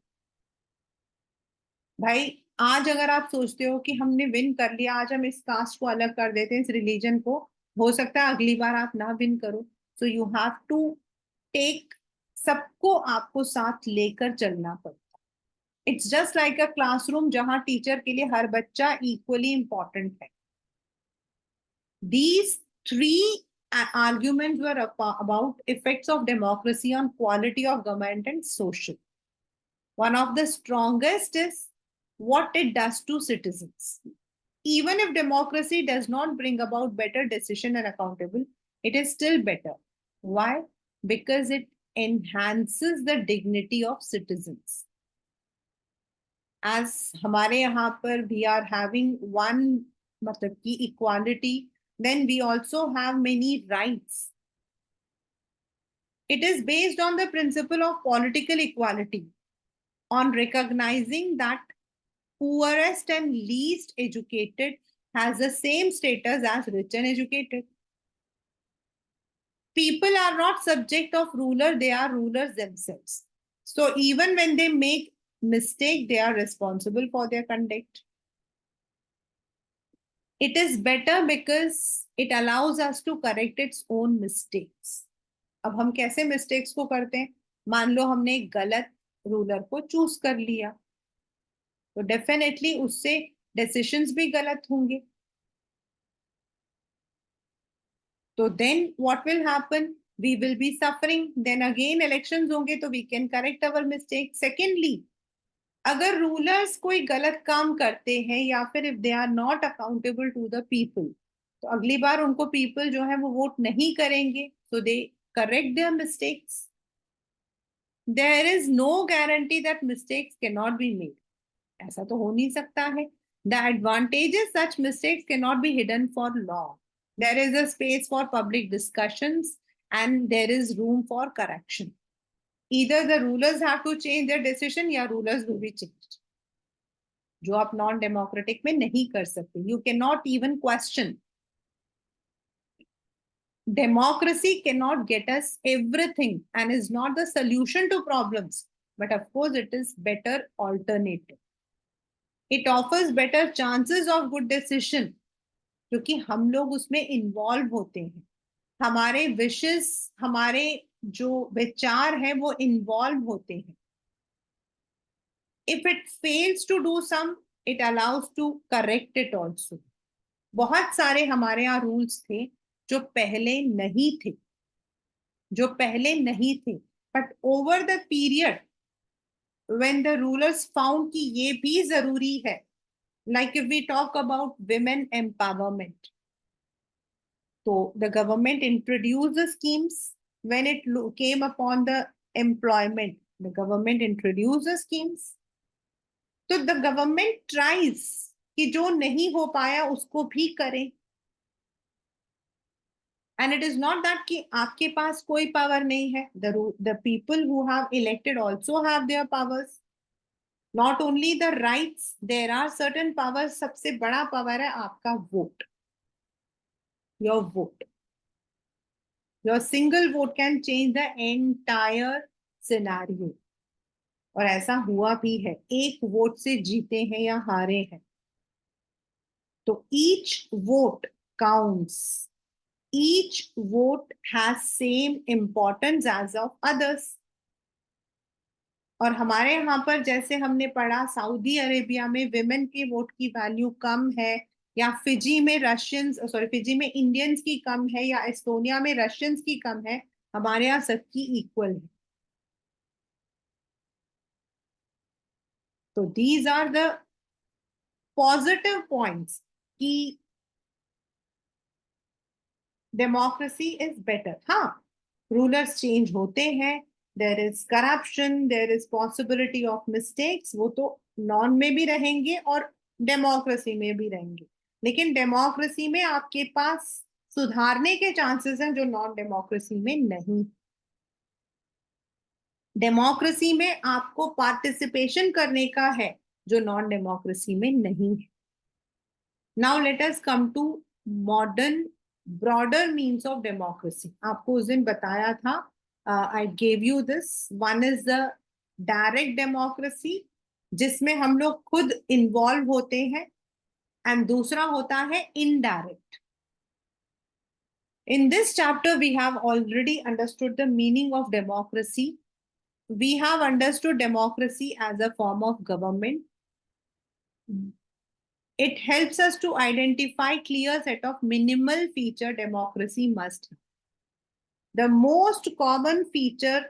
भाई आज अगर आप सोचते हो कि हमने विन कर लिया, आज हम इस कास्ट को अलग कर देते हैं, इस रिलीजन को, हो सकता है अगली बार आप ना विन करो। So you have to take, सबको आपको साथ लेकर चलना पड़ता है। It's just like a classroom जहां टीचर के लिए हर बच्चा इक्वली इंपॉर्टेंट है। These three arguments were about effects of democracy on quality of government and social. One of the strongest is what it does to citizens. Even if democracy does not bring about better decision and accountable, it is still better. Why? Because it enhances the dignity of citizens. As हमारे यहाँ पर we are having one मतलब की equality, then we also have many rights. It is based on the principle of political equality, on recognizing that poorest and least educated has the same status as rich and educated. People are not subject of ruler, they are rulers themselves. So even when they make mistake, they are responsible for their conduct. It is better because it allows us to correct its own mistakes. अब हम कैसे mistakes को करते हैं? मान लो हमने एक गलत रूलर को चूज कर लिया, तो डेफिनेटली उससे डिसीजंस भी गलत होंगे। तो then what will happen? We will be suffering. Then again elections होंगे तो we can correct our mistake. Secondly, अगर रूलर्स कोई गलत काम करते हैं या फिर if they are not accountable to the people, तो अगली बार उनको पीपल जो है वो वोट नहीं करेंगे, so they correct their mistakes. There is no guarantee that mistakes can not be made, ऐसा तो हो नहीं सकता है। The advantages such mistakes can not be hidden for long. There is a space for public discussions and there is room for correction. either the rulers have to change their decision या rulers will be changed, जो आप non democratic में नहीं कर सकते। You can not even question. democracy cannot get us everything and is not the solution to problems, but of course it is better alternative. It offers better chances of good decision क्योंकि हम लोग उसमें involve होते हैं, हमारे wishes, हमारे जो विचार है वो इन्वॉल्व होते हैं। If it fails to do some, it allows to correct it also. बहुत सारे हमारे यहाँ रूल्स थे जो पहले नहीं थे, but over the period when the rulers found कि ये भी जरूरी है, like if we talk about women empowerment, so the government introduced the schemes when it came upon the employment, the government introduced the schemes, तो the government tries कि जो नहीं हो पाया उसको भी करें। And it is not that कि आपके पास कोई पावर नहीं है, the people who have elected also have their powers, not only the rights, there are certain powers. सबसे बड़ा पावर है आपका vote, your vote, your single vote can change the entire scenario. और ऐसा हुआ भी है, एक वोट से जीते हैं या हारे हैं। तो each vote counts, each vote has same importance as of others। और हमारे यहाँ पर जैसे हमने पढ़ा सऊदी अरेबिया में विमेन के वोट की वैल्यू कम है, या फिजी में रशियंस, सॉरी फिजी में इंडियंस की कम है, या एस्टोनिया में रशियंस की कम है, हमारे यहाँ सबकी इक्वल है। तो these are the positive points कि डेमोक्रेसी इज बेटर। हाँ, रूलर्स चेंज होते हैं, there is corruption, there is possibility of mistakes, वो तो नॉन में भी रहेंगे और डेमोक्रेसी में भी रहेंगे, लेकिन डेमोक्रेसी में आपके पास सुधारने के चांसेस हैं जो नॉन डेमोक्रेसी में नहीं। डेमोक्रेसी में आपको पार्टिसिपेशन करने का है जो नॉन डेमोक्रेसी में नहीं है। Now let us come to modern broader means of democracy. आपको उस दिन बताया था, I gave you this, one is the direct democracy जिसमें हम लोग खुद इन्वॉल्व होते हैं, एंड दूसरा होता है indirect. In this chapter, we have already understood the meaning of democracy. We have understood democracy as a form of government. It helps us to identify clear set of minimal feature democracy must have. The most common feature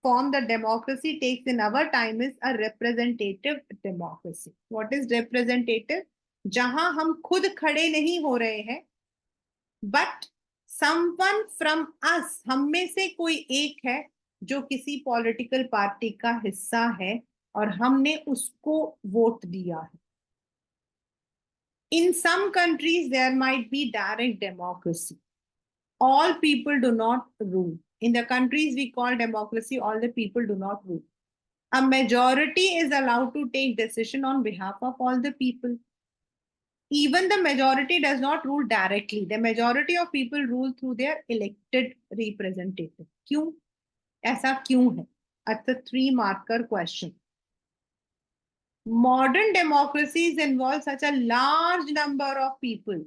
form that democracy takes in our time is a representative democracy. What is representative? जहां हम खुद खड़े नहीं हो रहे हैं, but someone from us, हम में से कोई एक है जो किसी पॉलिटिकल पार्टी का हिस्सा है और हमने उसको वोट दिया है. In some countries, there might be direct democracy. All people do not rule. In the countries we call democracy, all the people do not rule. A majority is allowed to take decision on behalf of all the people. Even the majority does not rule directly. The majority of people rule through their elected representative. क्यों? ऐसा क्यों है? That's a 3-marker question. Modern democracies involve such a large number of people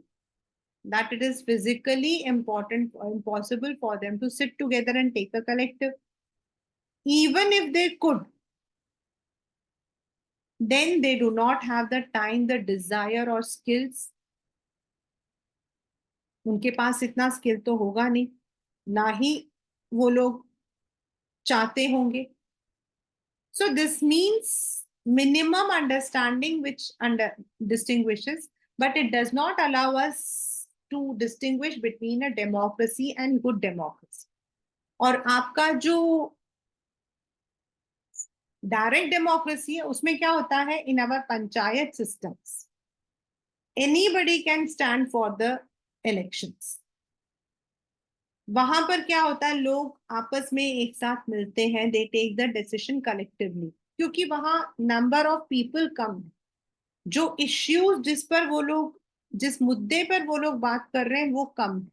that it is physically impossible for them to sit together and take a collective. Even if they could, then they do not have the time, the desire or skills. उनके पास इतना skill तो होगा नहीं, ना ही वो लोग चाहते होंगे. So this means minimum understanding which distinguishes, but it does not allow us to distinguish between a democracy and good democracy. और आपका जो डायरेक्ट डेमोक्रेसी है उसमें क्या होता है? In our panchayat systems anybody can stand for the elections. वहां पर क्या होता है? लोग आपस में एक साथ मिलते हैं, they take the decision collectively, क्योंकि वहां नंबर ऑफ पीपल कम है. जो इश्यूज जिस पर वो लोग, जिस मुद्दे पर वो लोग बात कर रहे हैं वो कम है.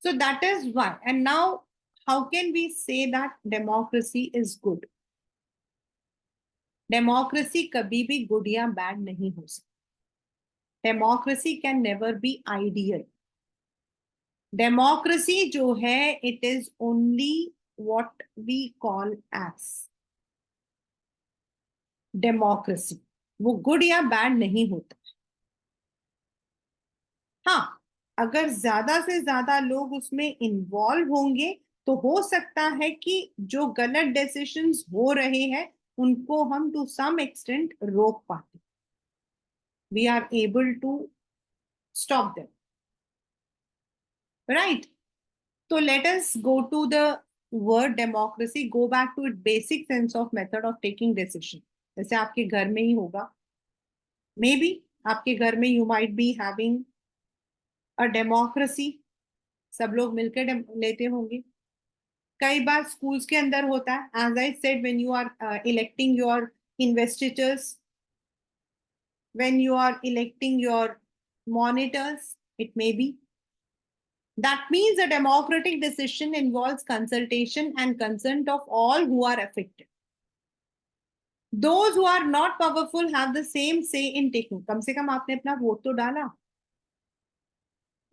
So that is why. And now how can we say that democracy is good? Democracy कभी भी गुड या बैड नहीं हो सकती. Democracy can never be ideal. Democracy जो है, it is only what we call as democracy. वो good या बैड नहीं होता. हाँ, अगर ज्यादा से ज्यादा लोग उसमें इन्वॉल्व होंगे तो हो सकता है कि जो गलत डिसीजंस हो रहे हैं उनको हम टू सम एक्सटेंट रोक पाते. We are able to stop them, right? So let us go to the word democracy, go back to its basic sense of method of taking decision. जैसे आपके घर में ही होगा, मे बी आपके घर में you might be having a democracy, सब लोग मिलकर लेते होंगे. कई बार स्कूल्स के अंदर होता है, as I said, when you are electing your investitures, when you are electing your monitors, it may be. That means a democratic decision involves consultation and consent of all who are affected. Those who are not powerful have the same say in taking. कम से कम आपने अपना vote तो डाला.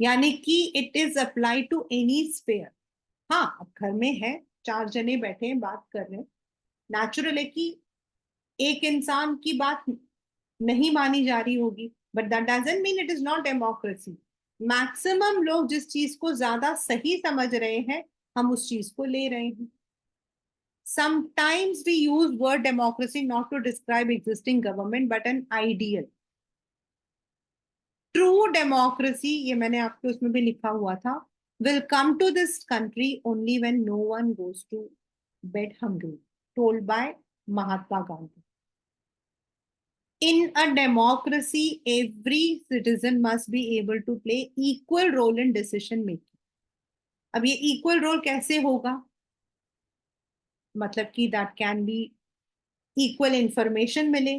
यानी कि it is applied to any sphere. हाँ, अब घर में है, 4 जने बैठे हैं, बात कर रहे हैं. नेचुरल है कि एक इंसान की बात नहीं मानी जा रही होगी, but that doesn't mean it is not democracy. Maximum लोग जिस चीज को ज्यादा सही समझ रहे हैं, हम उस चीज को ले रहे हैं. Sometimes we use word democracy not to describe existing government but an ideal. True democracy, ये मैंने आपके उसमें भी लिखा हुआ था, will come to this country only when no one goes to bed hungry, told by Mahatma Gandhi. In a democracy, every citizen must be able to play equal role in decision making. अब ये equal role कैसे होगा? मतलब कि that can be equal information मिले,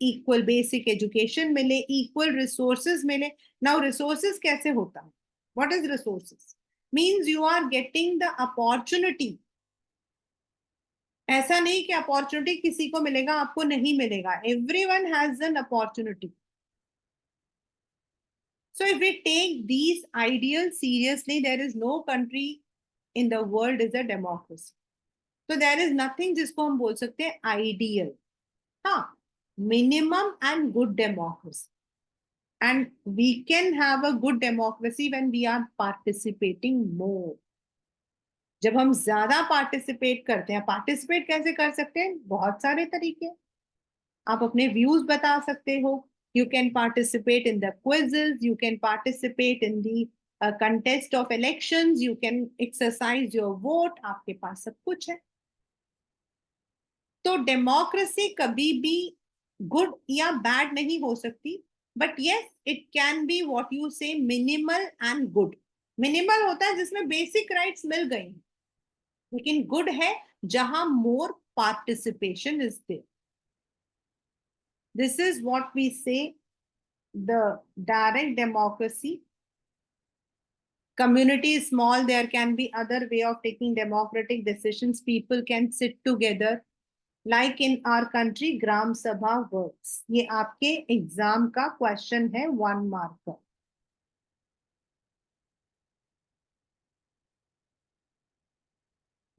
equal basic education मिले, equal resources मिले. Now resources कैसे होता है? What is resources? Means you are getting the opportunity. ऐसा नहीं कि अपॉर्चुनिटी किसी को मिलेगा, आपको नहीं मिलेगा. Everyone has an opportunity. So if we take these ideals seriously, there is no country in the world is a democracy. So there is nothing जिसको हम बोल सकते हैं ideal. हाँ, minimum and good democracy. And we can have a good democracy when we are participating more. जब हम ज्यादा participate करते हैं, पार्टिसिपेट कैसे कर सकते हैं? बहुत सारे तरीके। आप अपने व्यूज बता सकते हो। You can participate in the quizzes, you can participate in the contest of elections, you can exercise your vote, आपके पास सब कुछ है। तो डेमोक्रेसी कभी भी गुड या बैड नहीं हो सकती, but yes it can be what you से मिनिमल एंड गुड। मिनिमल होता है जिसमें बेसिक राइट्स मिल गई, लेकिन गुड है जहां more participation is there. This is what we say the direct democracy. Community is small, there can be other way of taking democratic decisions. People can sit together, like in our country gram sabha works. ये आपके exam का question है, 1 mark का।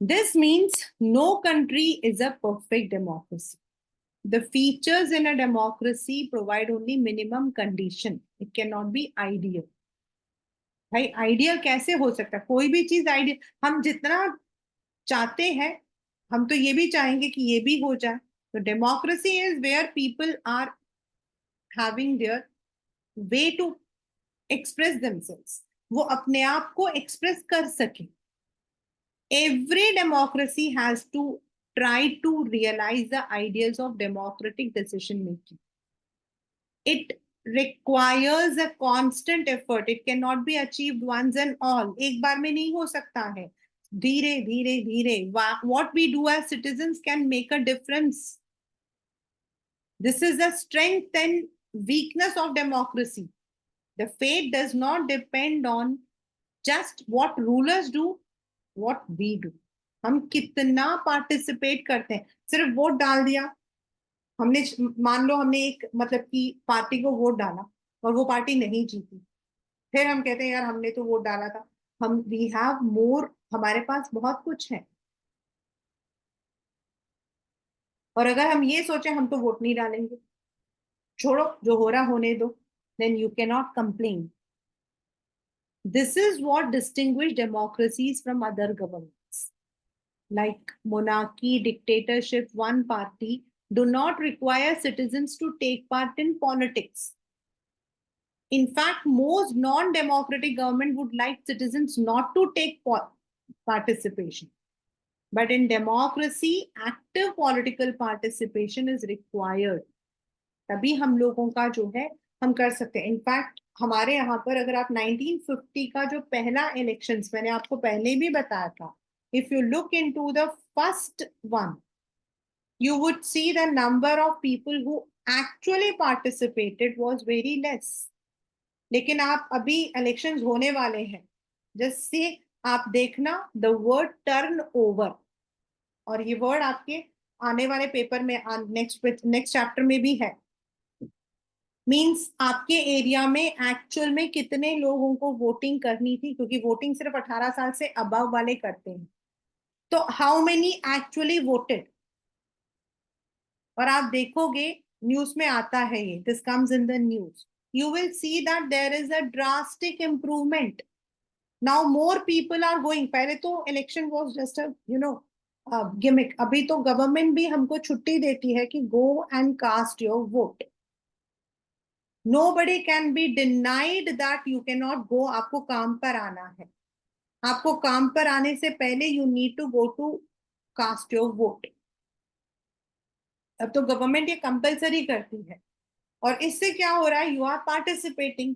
This means no country is a perfect democracy. The features in a democracy provide only minimum condition. It cannot be ideal. भाई ideal कैसे हो सकता है? कोई भी चीज आइडियल, हम जितना चाहते हैं हम तो ये भी चाहेंगे कि ये भी हो जाए। तो democracy is where people are having their way to express themselves, वो अपने आप को एक्सप्रेस कर सके। Every democracy has to try to realize the ideals of democratic decision making. It requires a constant effort. It cannot be achieved once and all. एक बार में नहीं हो सकता है, धीरे धीरे धीरे। What we do as citizens can make a difference. This is the strength and weakness of democracy. The fate does not depend on just what rulers do, what we do. हम कितना पार्टिसिपेट करते हैं। सिर्फ vote डाल दिया हमने, मान लो हमने एक मतलब कि पार्टी को वोट डाला और वो पार्टी नहीं जीती, फिर हम कहते हैं यार हमने तो वोट डाला था। हम वी हैव मोर, हमारे पास बहुत कुछ है, और अगर हम ये सोचे हम तो वोट नहीं डालेंगे, छोड़ो जो हो रहा होने दो, then you cannot complain. This is what distinguishes democracies from other governments. Like monarchy, dictatorship, one party do not require citizens to take part in politics. In fact, most non-democratic government would like citizens not to take participation. But in democracy, active political participation is required. तभी हम लोगों का जो है हम कर सकते हैं। इनफैक्ट हमारे यहाँ पर अगर आप 1950 का जो पहला इलेक्शंस, मैंने आपको पहले भी बताया था, if you look into the first one, you would see the number of people who actually participated was very less. लेकिन आप अभी इलेक्शंस होने वाले हैं, जिससे आप देखना द वर्ड टर्न ओवर, और ये वर्ड आपके आने वाले पेपर में नेक्स्ट चैप्टर में भी है। मींस आपके एरिया में एक्चुअल में कितने लोगों को वोटिंग करनी थी, क्योंकि वोटिंग सिर्फ 18 साल से अबव वाले करते हैं। तो हाउ मेनी एक्चुअली वोटेड, और आप देखोगे न्यूज में आता है ये, this comes in the news, you will see that there is a drastic improvement. Now more people are going. पहले तो election was just a gimmick, अभी तो गवर्नमेंट भी हमको छुट्टी देती है कि go and cast your vote. Nobody can be denied that you cannot go. आपको काम पर आना है, आपको काम पर आने से पहले you need to go to cast your vote. अब तो गवर्नमेंट ये कंपलसरी करती है, और इससे क्या हो रहा है, you are participating,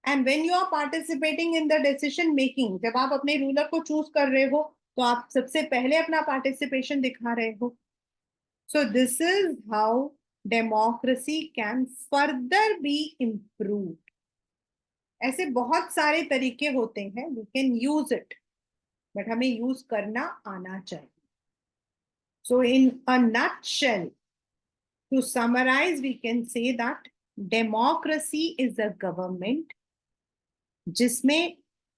and when you are participating in the decision making, जब आप अपने रूलर को चूज कर रहे हो तो आप सबसे पहले अपना पार्टिसिपेशन दिखा रहे हो। So this is how democracy can further be improved. ऐसे बहुत सारे तरीके होते हैं, we can use it, but हमें यूज करना आना चाहिए। So in a nutshell, to summarise, we can say that democracy is a government जिसमें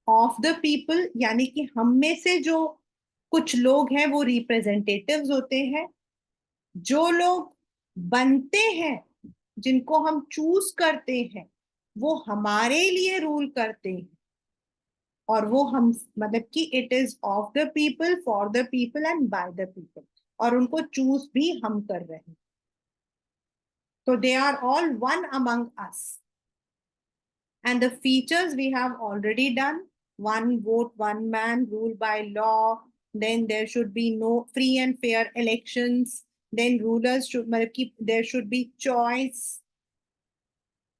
ऑफ द पीपल यानी कि हम में से जो कुछ लोग हैं वो रिप्रेजेंटेटिव्स होते हैं, जो लोग बनते हैं, जिनको हम चूज करते हैं, वो हमारे लिए रूल करते हैं, और वो हम मतलब कि it is of the people, for the people and by the people, और उनको चूज भी हम कर रहे हैं। तो they are all one among us, and the features we have already done: one vote, one man, rule by law, then there should be no free and fair elections, then rulers should मतलब कि there should be choice।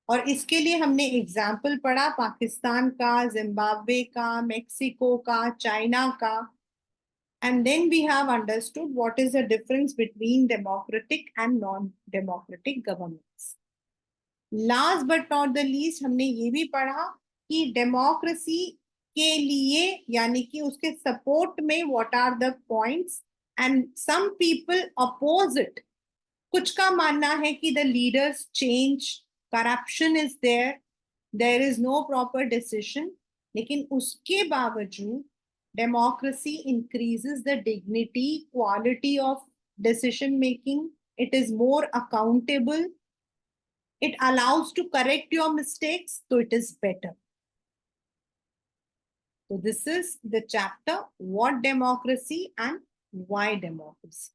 और इसके लिए हमने example पढ़ा पाकिस्तान का, Zimbabwe का, Mexico का, चाइना का। And then we have understood what is the difference between democratic and non-democratic governments. Last but not the least हमने ये भी पढ़ा कि डेमोक्रेसी के लिए यानी कि उसके सपोर्ट में what are the points, and some people oppose it. कुछ का मानना है कि the leaders change, corruption is there, there is no proper decision, लेकिन उसके बावजूद democracy increases the dignity, quality of decision making, it is more accountable, it allows to correct your mistakes, so it is better. So this is the chapter, what democracy and why democracy.